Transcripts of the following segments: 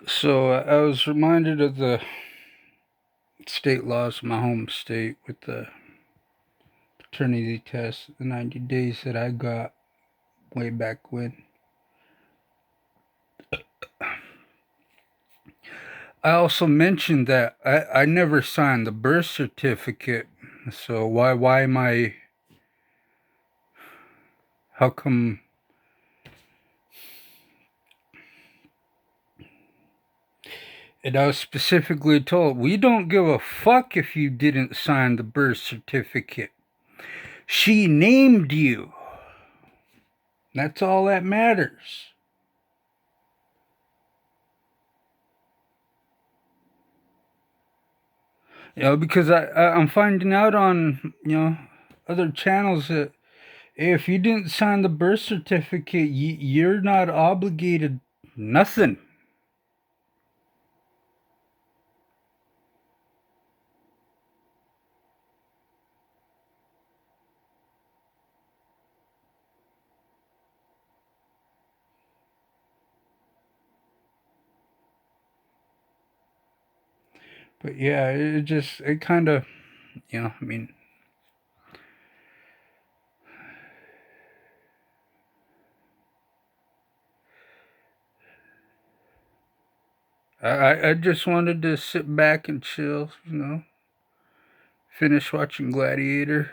So I was reminded of the state laws of my home state with the paternity test, the 90 days that I got way back when. I also mentioned that I never signed the birth certificate. So why am I, how come, and I was specifically told, we don't give a fuck if you didn't sign the birth certificate. She named you. That's all that matters. Because I'm finding out on, other channels that if you didn't sign the birth certificate, you're not obligated nothing. But yeah, it kind of, I mean, I just wanted to sit back and chill, finish watching Gladiator.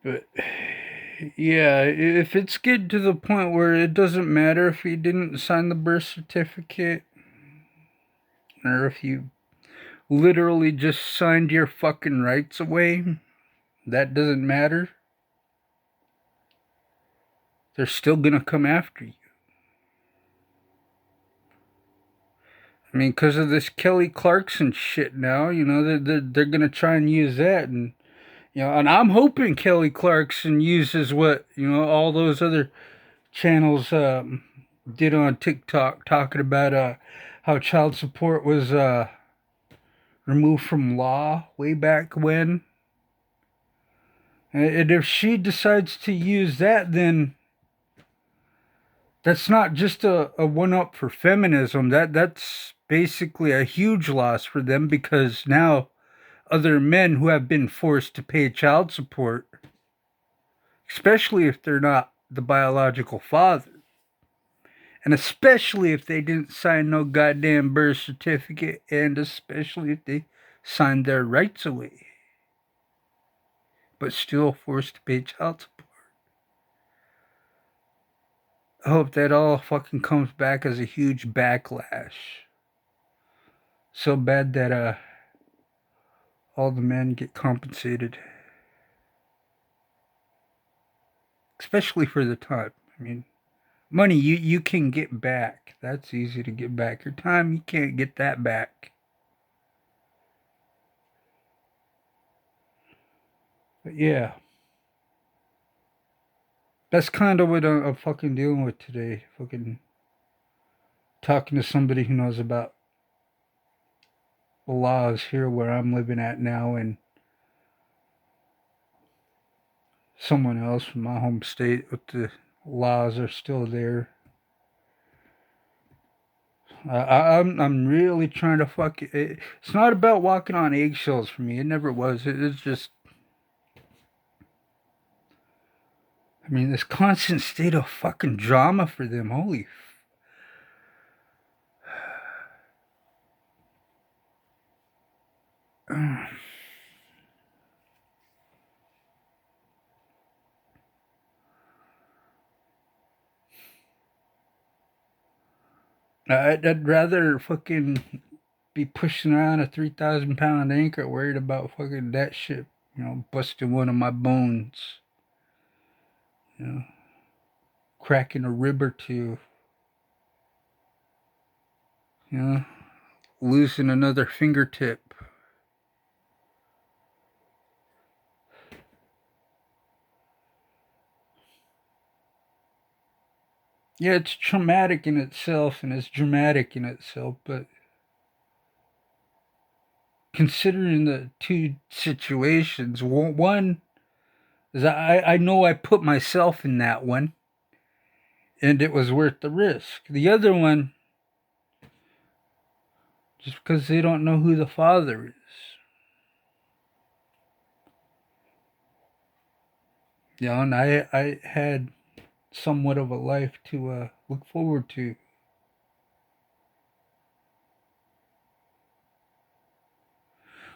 But yeah, if it's getting to the point where it doesn't matter if you didn't sign the birth certificate or if you literally just signed your fucking rights away, that doesn't matter. They're still gonna come after you. I mean, because of this Kelly Clarkson shit now, they're gonna try and use that, and and I'm hoping Kelly Clarkson uses what all those other channels did on TikTok, talking about how child support was removed from law way back when, and if she decides to use that, then that's not just a one up for feminism. That's basically a huge loss for them because now other men who have been forced to pay child support, especially if they're not the biological father, and especially if they didn't sign no goddamn birth certificate, and especially if they signed their rights away, but still forced to pay child support. I hope that all fucking comes back as a huge backlash. So bad that all the men get compensated, especially for the time. I mean, money you can get back. That's easy to get back. Your time you can't get that back. But yeah, that's kind of what I'm fucking dealing with today. Fucking talking to somebody who knows about the laws here where I'm living at now, and someone else from my home state with the laws are still there. I'm really trying to fuck it. It's not about walking on eggshells for me. It never was. It's just, I mean, this constant state of fucking drama for them. Holy. I'd rather fucking be pushing around a 3,000 pound anchor, worried about fucking that shit, busting one of my bones, you know, cracking a rib or two, you know, losing another fingertip. Yeah, it's traumatic in itself and it's dramatic in itself, but considering the two situations, one is I know I put myself in that one, and it was worth the risk. The other one, just because they don't know who the father is. Yeah, and I had somewhat of a life to look forward to.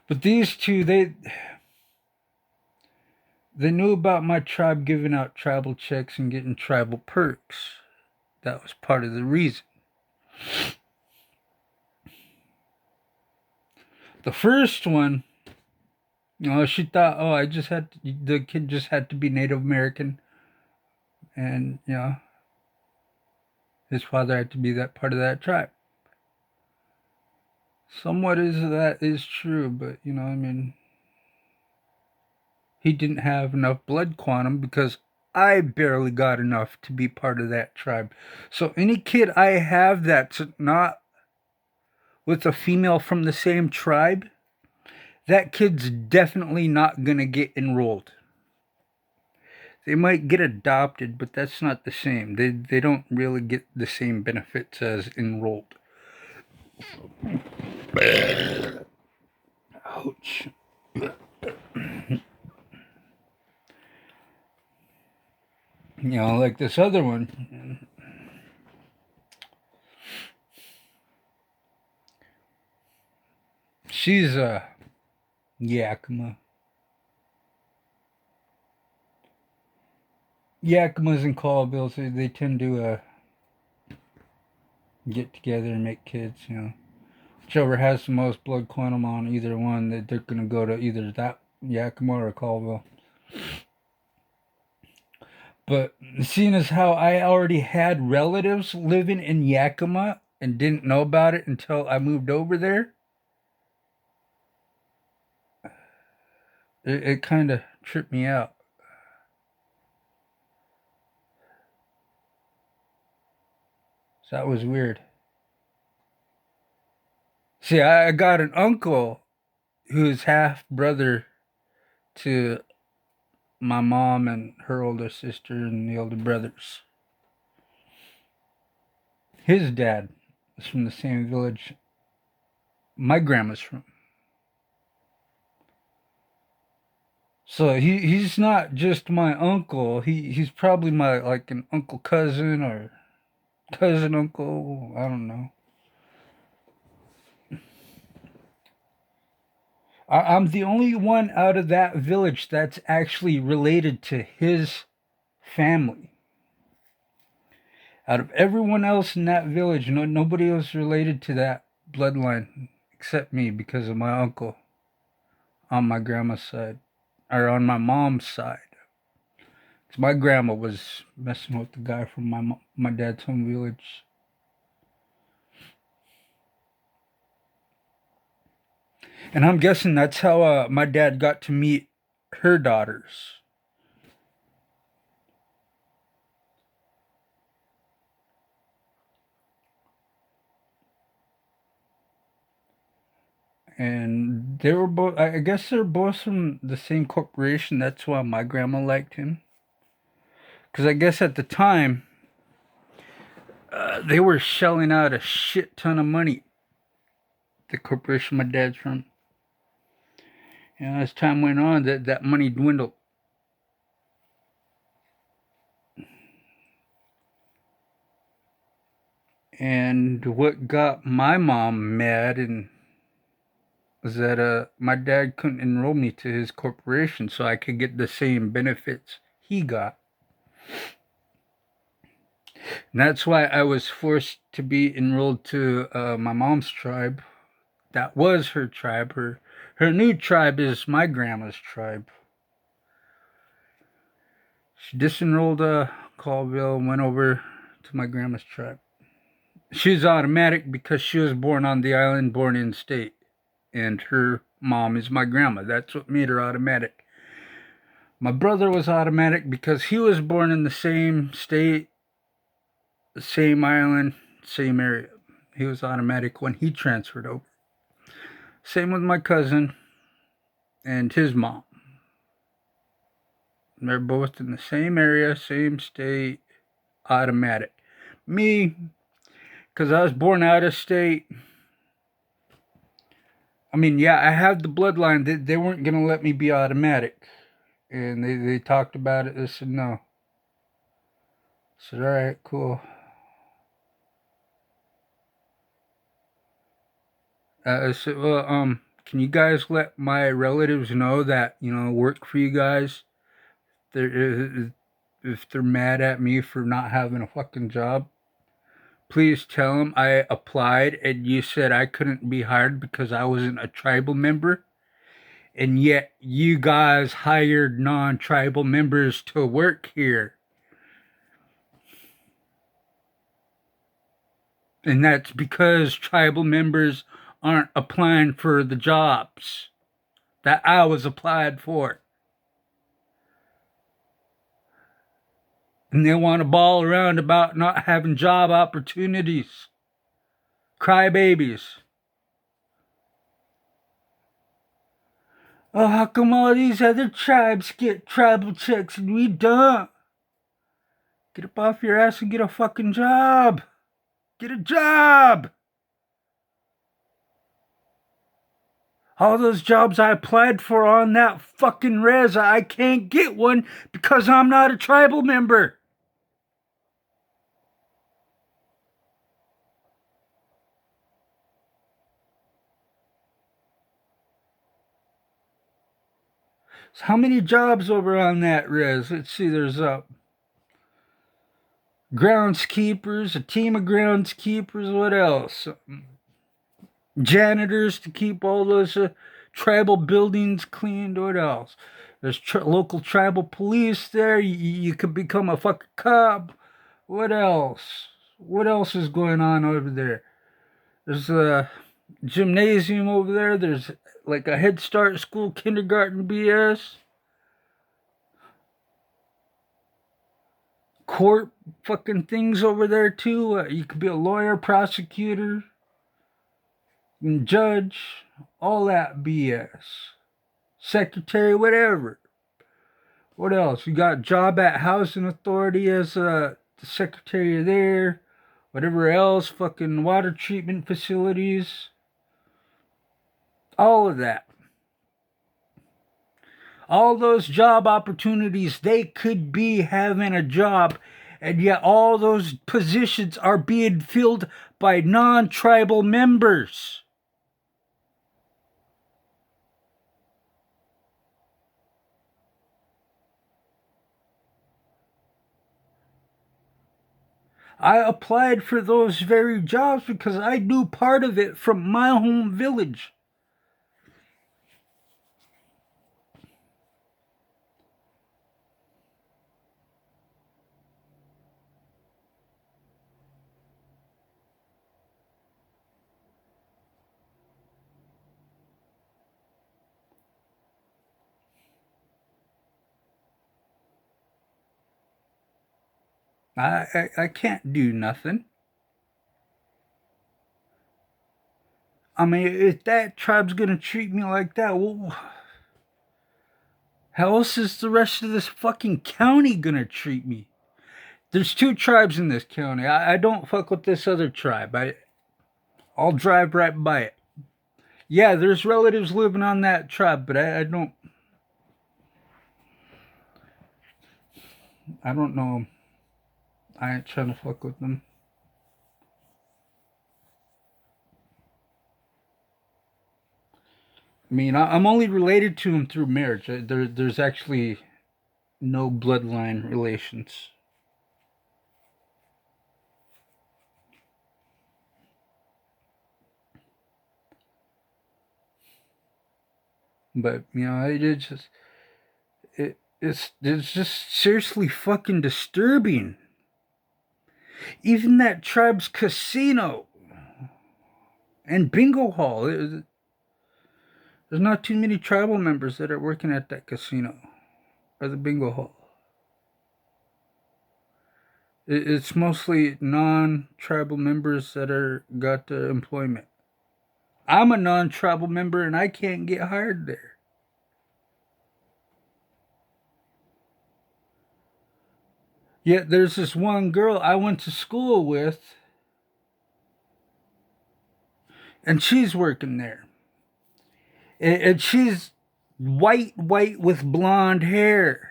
But these two, they knew about my tribe giving out tribal checks and getting tribal perks. That was part of the reason. The first one, she thought, oh, the kid just had to be Native American, and his father had to be that part of that tribe. Somewhat is true, but I mean, he didn't have enough blood quantum because I barely got enough to be part of that tribe. So any kid I have that's not with a female from the same tribe, that kid's definitely not gonna get enrolled. They might get adopted, but that's not the same. They don't really get the same benefits as enrolled. Ouch. Like this other one. She's a Yakima. Yakimas and Colvilles, they tend to get together and make kids, Whichever has the most blood quantum on either one, they're going to go to either that Yakima or Colville. But seeing as how I already had relatives living in Yakima and didn't know about it until I moved over there, it kind of tripped me out. So that was weird. See, I got an uncle who's half brother to my mom and her older sister and the older brothers. His dad was from the same village my grandma's from. So he's not just my uncle. He's probably my like an uncle cousin or cousin uncle. I don't know. I'm the only one out of that village that's actually related to his family. Out of everyone else in that village, nobody else related to that bloodline except me because of my uncle on my grandma's side or on my mom's side. Cause my grandma was messing with the guy from my dad's home village. And I'm guessing that's how my dad got to meet her daughters. And they were both, I guess they're both from the same corporation. That's why my grandma liked him. Because I guess at the time, they were shelling out a shit ton of money. The corporation my dad's from. As time went on, that money dwindled. And what got my mom mad and was that my dad couldn't enroll me to his corporation so I could get the same benefits he got. And that's why I was forced to be enrolled to my mom's tribe. That was her tribe. Her new tribe is my grandma's tribe. She disenrolled Colville and went over to my grandma's tribe. She's automatic because she was born on the island, born in state. And her mom is my grandma. That's what made her automatic. My brother was automatic because he was born in the same state, the same island, same area. He was automatic when he transferred over. Same with my cousin and his mom. They're both in the same area, same state. automatic. Me, because I was born out of state. I mean, yeah, I have the bloodline. They weren't going to let me be automatic. And they talked about it. They said no. I said, all right, cool. I said, well, can you guys let my relatives know that, work for you guys? If they're mad at me for not having a fucking job, please tell them I applied and you said I couldn't be hired because I wasn't a tribal member. And yet you guys hired non-tribal members to work here. And that's because tribal members aren't applying for the jobs that I was applied for. And they want to bawl around about not having job opportunities. Crybabies. Oh, how come all these other tribes get tribal checks and we don't? Get up off your ass and get a fucking job. Get a job. All those jobs I applied for on that fucking res, I can't get one because I'm not a tribal member. So how many jobs over on that res? Let's see, there's groundskeepers, a team of groundskeepers, what else? Janitors to keep all those tribal buildings cleaned, what else? There's local tribal police there, you could become a fucking cop. What else? What else is going on over there? There's a gymnasium over there, there's like a Head Start school, kindergarten BS. Court fucking things over there too. You could be a lawyer, prosecutor, and judge, all that BS. Secretary, whatever. What else? You got job at housing authority as the secretary there. Whatever else, fucking water treatment facilities. All of that. All those job opportunities, they could be having a job, and yet all those positions are being filled by non-tribal members. I applied for those very jobs because I knew part of it from my home village. I can't do nothing. I mean, if that tribe's gonna treat me like that, well, how else is the rest of this fucking county gonna treat me? There's two tribes in this county. I don't fuck with this other tribe. I'll drive right by it. Yeah, there's relatives living on that tribe, but I don't. I don't know 'em. I ain't trying to fuck with them. I mean, I'm only related to them through marriage. There's actually no bloodline relations. But it's just seriously fucking disturbing. Even that tribe's casino and bingo hall. There's not too many tribal members that are working at that casino or the bingo hall. It's mostly non-tribal members that are got the employment. I'm a non-tribal member and I can't get hired there. Yet there's this one girl I went to school with, and she's working there. And she's white with blonde hair.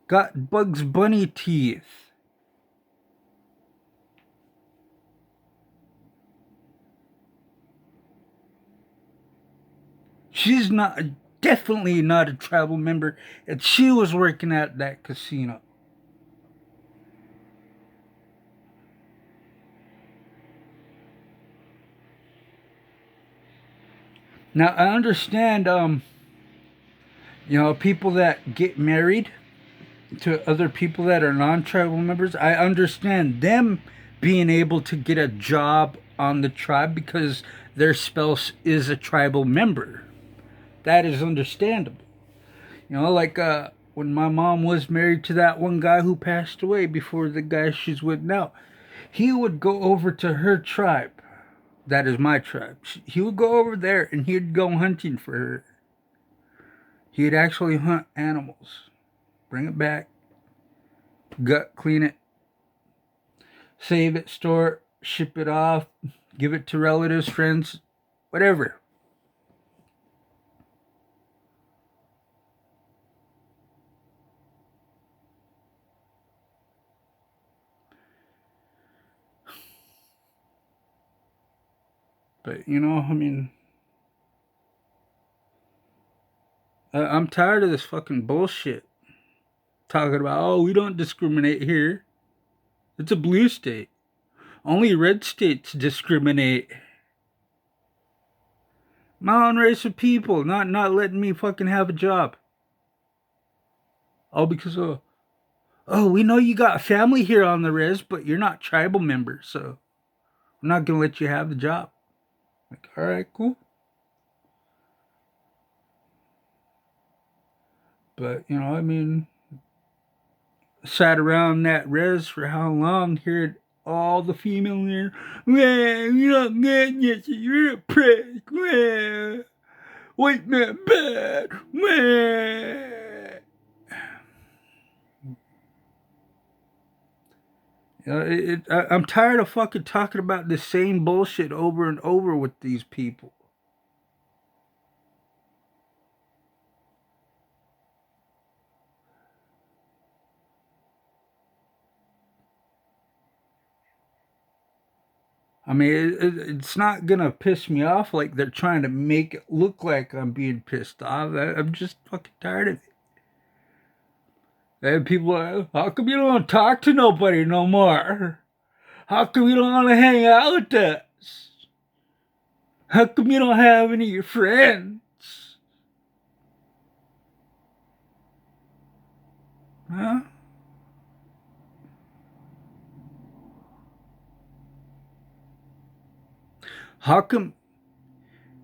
Got Bugs Bunny teeth. She's not, definitely not a tribal member, and she was working at that casino. Now I understand, people that get married to other people that are non-tribal members. I understand them being able to get a job on the tribe because their spouse is a tribal member. That is understandable. Like when my mom was married to that one guy who passed away before the guy she's with now, he would go over to her tribe. That is my tribe. He would go over there and he'd go hunting for her. He'd actually hunt animals, bring it back, gut clean it, save it, store it, ship it off, give it to relatives, friends, whatever. But I'm tired of this fucking bullshit. Talking about, oh, we don't discriminate here. It's a blue state. Only red states discriminate. My own race of people, not letting me fucking have a job. All because of, oh, we know you got family here on the res, but you're not tribal members, so I'm not gonna let you have the job. Like, all right, cool. But sat around that res for how long? Heard all the female there. Well, you don't get it. You're a prick. Well, white man bad. Well. I'm tired of fucking talking about the same bullshit over and over with these people. I mean, it's not gonna piss me off like they're trying to make it look like I'm being pissed off. I'm just fucking tired of it. And people are, how come you don't want to talk to nobody no more? How come you don't want to hang out with us? How come you don't have any of your friends? Huh? How come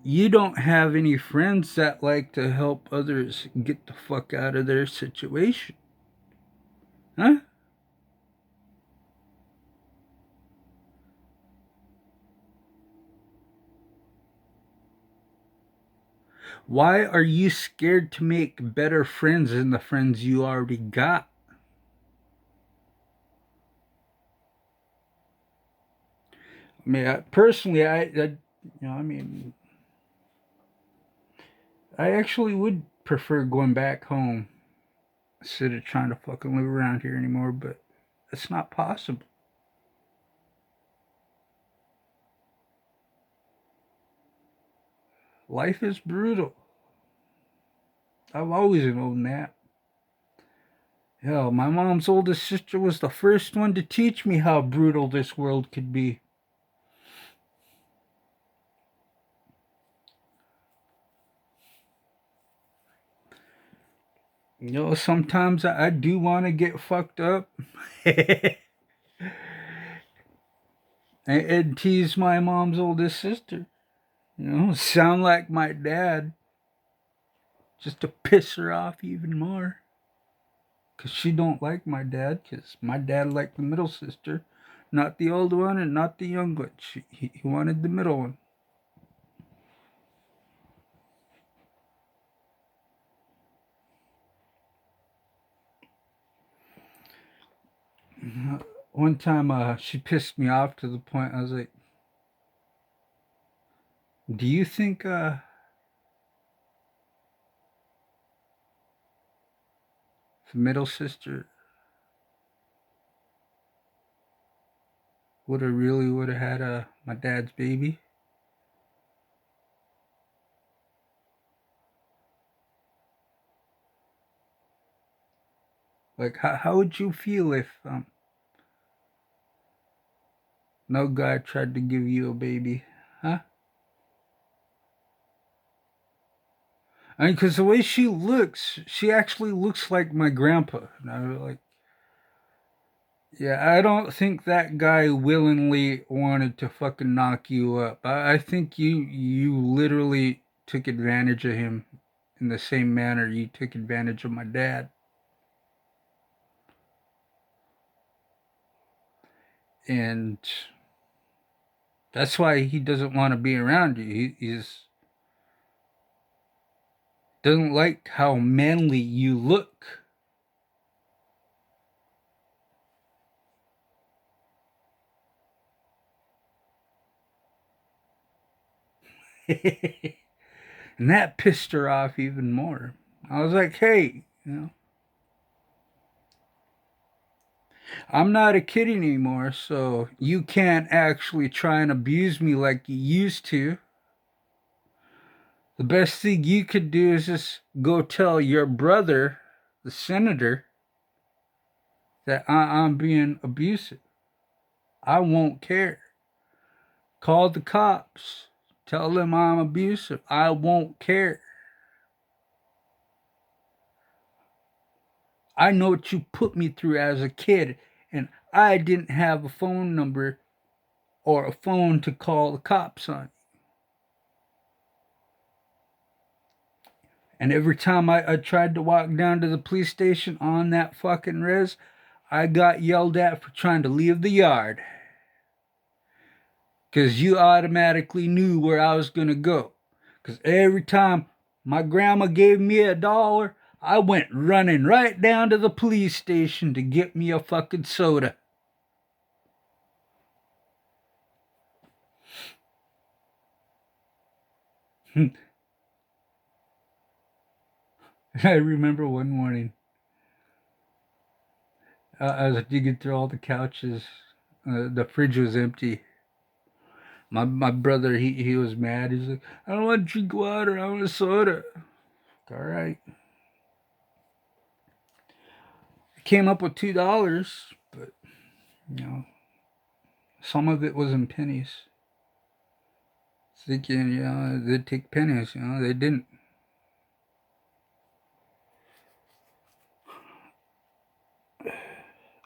you don't have any friends that like to help others get the fuck out of their situation? Huh? Why are you scared to make better friends than the friends you already got? I mean, personally, I actually would prefer going back home instead of trying to fucking live around here anymore, but it's not possible. Life is brutal. I've always known that. Hell, my mom's oldest sister was the first one to teach me how brutal this world could be. Sometimes I do want to get fucked up and tease my mom's oldest sister. Sound like my dad just to piss her off even more. Because she don't like my dad, because my dad liked the middle sister, not the old one and not the young one. He wanted the middle one. One time, she pissed me off to the point I was like, "Do you think the middle sister would have had my dad's baby?" Like, how would you feel if no guy tried to give you a baby, huh? I mean, because the way she looks, she actually looks like my grandpa. And I was like, yeah, I don't think that guy willingly wanted to fucking knock you up. I think you literally took advantage of him in the same manner you took advantage of my dad. And that's why he doesn't want to be around you. He's doesn't like how manly you look. And that pissed her off even more. I was like, hey, I'm not a kid anymore, so you can't actually try and abuse me like you used to. The best thing you could do is just go tell your brother, the senator, that I'm being abusive. I won't care. Call the cops. Tell them I'm abusive. I won't care. I know what you put me through as a kid, and I didn't have a phone number or a phone to call the cops on. And every time I tried to walk down to the police station on that fucking res, I got yelled at for trying to leave the yard. Because you automatically knew where I was going to go. Because every time my grandma gave me $1, I went running right down to the police station to get me a fucking soda. I remember one morning, I was digging through all the couches. The fridge was empty. My brother, he was mad. He's like, I don't want to drink water. I want a soda. All right. I came up with $2, but you know, some of it was in pennies. Thinking, they'd take pennies. They didn't.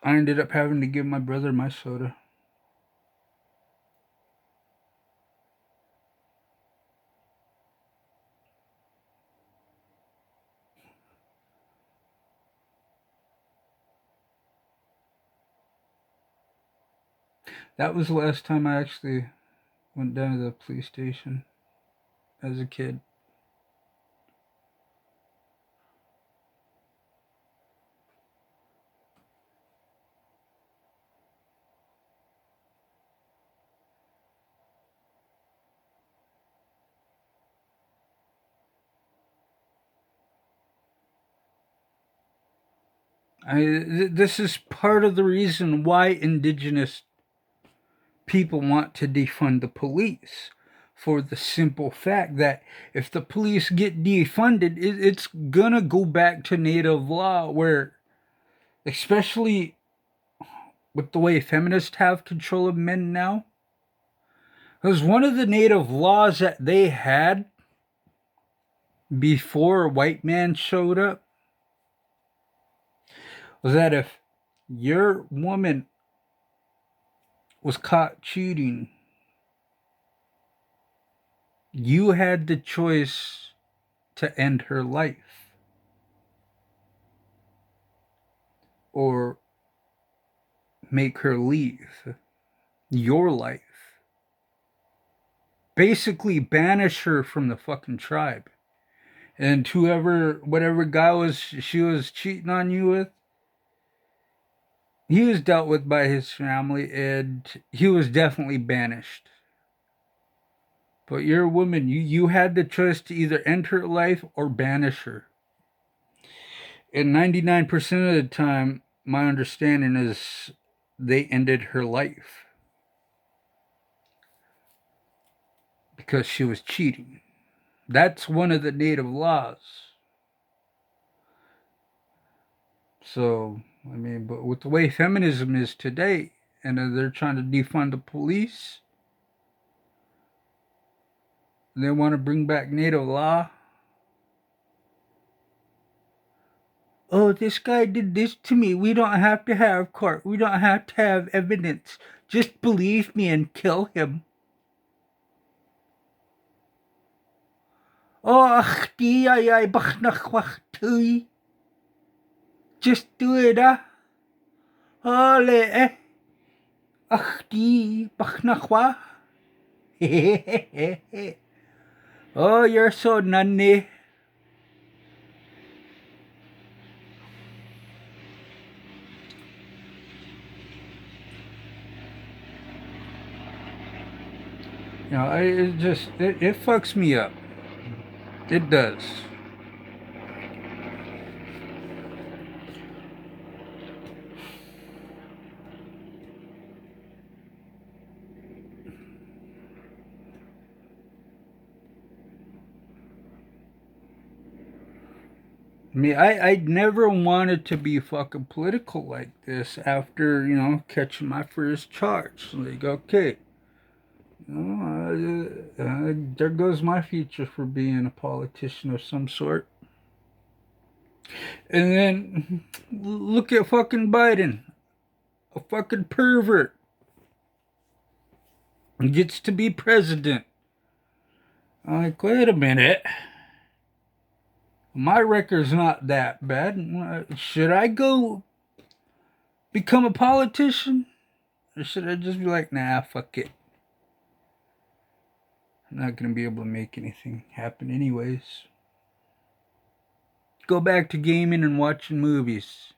I ended up having to give my brother my soda. That was the last time I actually went down to the police station as a kid. This is part of the reason why indigenous people want to defund the police, for the simple fact that if the police get defunded, it's gonna go back to native law, where, especially with the way feminists have control of men now, because one of the native laws that they had before a white man showed up was that if your woman was caught cheating, you had the choice to end her life or make her leave your life. Basically, banish her from the fucking tribe. And whoever, whatever guy she was cheating on you with, He was dealt with by his family, and he was definitely banished. But you're a woman. You had the choice to either end her life or banish her. And 99% of the time, my understanding is they ended her life because she was cheating. That's one of the native laws. So, I mean, but with the way feminism is today, and they're trying to defund the police, they want to bring back native law. Oh, this guy did this to me. We don't have to have court. We don't have to have evidence. Just believe me and kill him. Oh, ach, die, ay, bach nach wach, tui. Just do it, ah. Ole, eh. Ach, die, bach nach wach. Oh, you're so nunny. You know, it fucks me up. It does. I mean, I'd never wanted to be fucking political like this after, catching my first charge. Like, okay, there goes my future for being a politician of some sort. And then look at fucking Biden, a fucking pervert. He gets to be president. I'm like, wait a minute. My record's not that bad. Should I go become a politician? Or should I just be like, nah, fuck it? I'm not going to be able to make anything happen anyways. Go back to gaming and watching movies.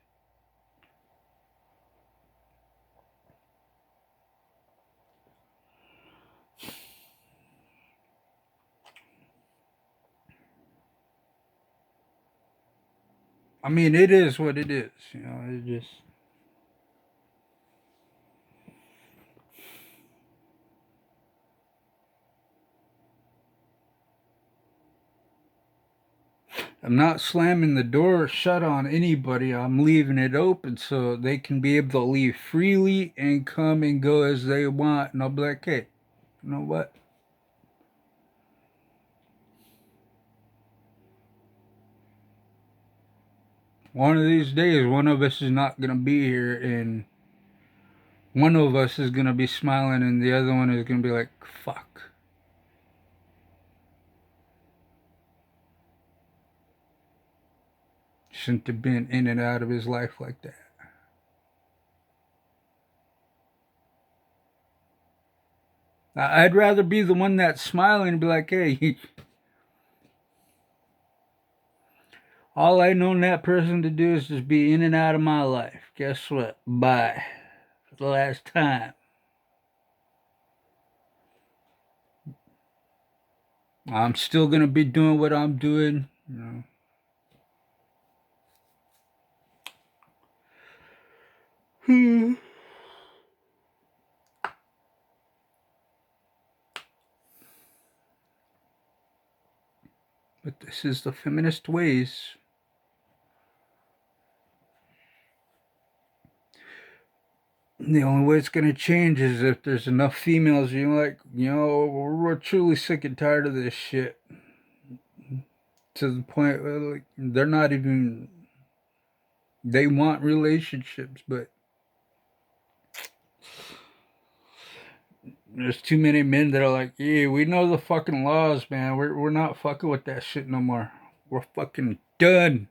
I mean, it is what it is. It just... I'm not slamming the door shut on anybody. I'm leaving it open so they can be able to leave freely and come and go as they want. And I'll be like, hey, you know what? One of these days, one of us is not going to be here, and one of us is going to be smiling, and the other one is going to be like, fuck. Shouldn't have been in and out of his life like that. I'd rather be the one that's smiling and be like, hey, all I know that person to do is just be in and out of my life. Guess what? Bye. For the last time. I'm still going to be doing what I'm doing, But this is the feminist ways. The only way it's going to change is if there's enough females, we're truly sick and tired of this shit. To the point where, like, they're not even... They want relationships, but there's too many men that are like, yeah, we know the fucking laws, man. We're not fucking with that shit no more. We're fucking done.